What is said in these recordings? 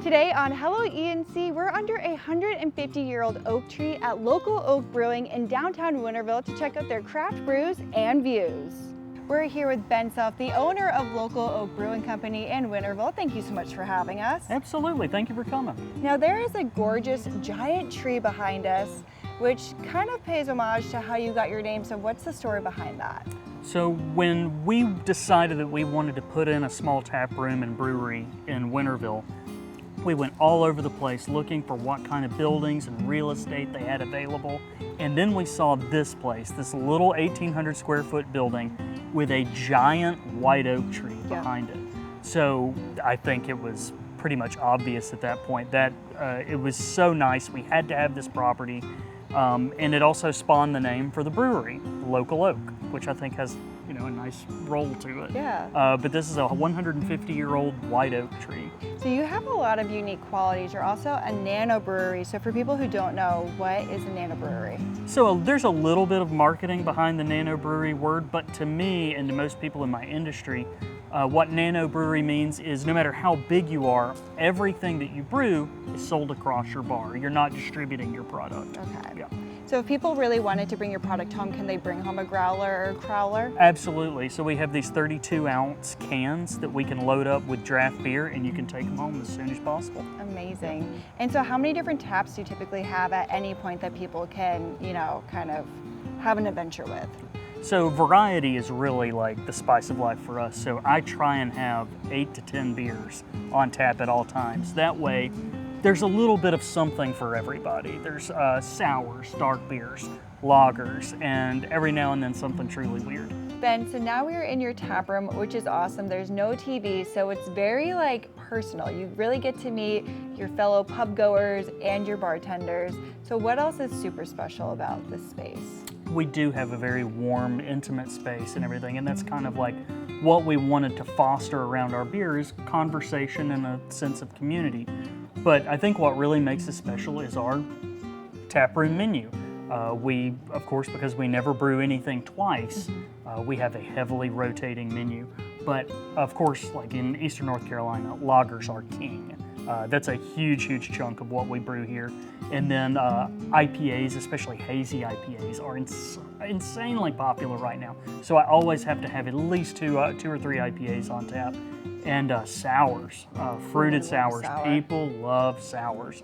Today on Hello ENC, we're under a 150-year-old oak tree at Local Oak Brewing in downtown Winterville to check out their craft brews and views. We're here with Ben Self, the owner of Local Oak Brewing Company in Winterville. Thank you so much for having us. Absolutely, thank you for coming. Now there is a gorgeous giant tree behind us, which kind of pays homage to how you got your name. So what's the story behind that? So when we decided that we wanted to put in a small tap room and brewery in Winterville, we went all over the place looking for what kind of buildings and real estate they had available. And then we saw this place, this little 1,800 square foot building with a giant white oak tree behind it. So I think it was pretty much obvious at that point that it was so nice. We had to have this property. And it also spawned the name for the brewery, Local Oak, which I think has, a nice roll to it. Yeah. But this is a 150-year-old white oak tree. So you have a lot of unique qualities. You're also a nano brewery. So for people who don't know, what is a nano brewery? So there's a little bit of marketing behind the nano brewery word, but to me and to most people in my industry, what nano brewery means is no matter how big you are, everything that you brew is sold across your bar. You're not distributing your product. Okay. Yeah. So if people really wanted to bring your product home, can they bring home a growler or crowler? Absolutely. So we have these 32-ounce cans that we can load up with draft beer, and you can take them home as soon as possible. Amazing. And so how many different taps do you typically have at any point that people can, kind of have an adventure with? So variety is really like the spice of life for us. So I try and have 8 to 10 beers on tap at all times. That way, there's a little bit of something for everybody. There's sours, dark beers, lagers, and every now and then something truly weird. Ben, so now we're in your tap room, which is awesome. There's no TV, so it's very personal. You really get to meet your fellow pub goers and your bartenders. So what else is super special about this space? We do have a very warm, intimate space and everything, and that's kind of like what we wanted to foster around our beer is conversation and a sense of community. But I think what really makes it special is our taproom menu. We, of course, because we never brew anything twice, we have a heavily rotating menu. But of course, like in Eastern North Carolina, lagers are king. That's a huge chunk of what we brew here. And then IPAs, especially hazy IPAs, are insanely popular right now. So I always have to have at least two or three IPAs on tap. And sours, fruited sours. People love sours.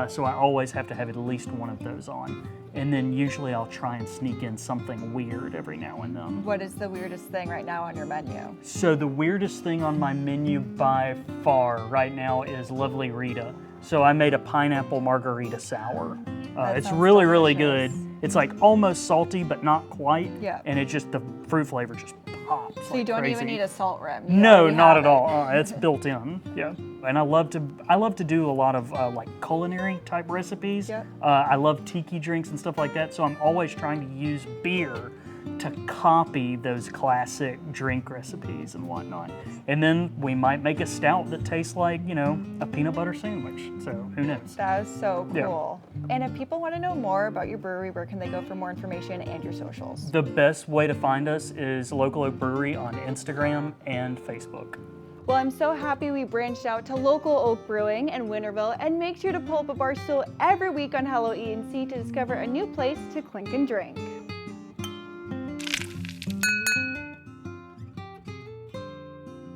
So I always have to have at least one of those on. And then usually I'll try and sneak in something weird every now and then. What is the weirdest thing right now on your menu? So the weirdest thing on my menu by far right now is Lovely Rita. So I made a pineapple margarita sour. It's really good. It's like almost salty, but not quite. Yeah. And the fruit flavor just pops. So you don't even need a salt rim. No, not at all. It's built in. Yeah. And I love to do a lot of culinary type recipes. Yeah. I love tiki drinks and stuff like that. So I'm always trying to use beer to copy those classic drink recipes and whatnot. And then we might make a stout that tastes like, a peanut butter sandwich. So who knows? That is so cool. Yeah. And if people want to know more about your brewery, where can they go for more information and your socials? The best way to find us is Local Oak Brewery on Instagram and Facebook. Well, I'm so happy we branched out to Local Oak Brewing in Winterville, and make sure to pull up a bar stool every week on Hello ENC to discover a new place to clink and drink.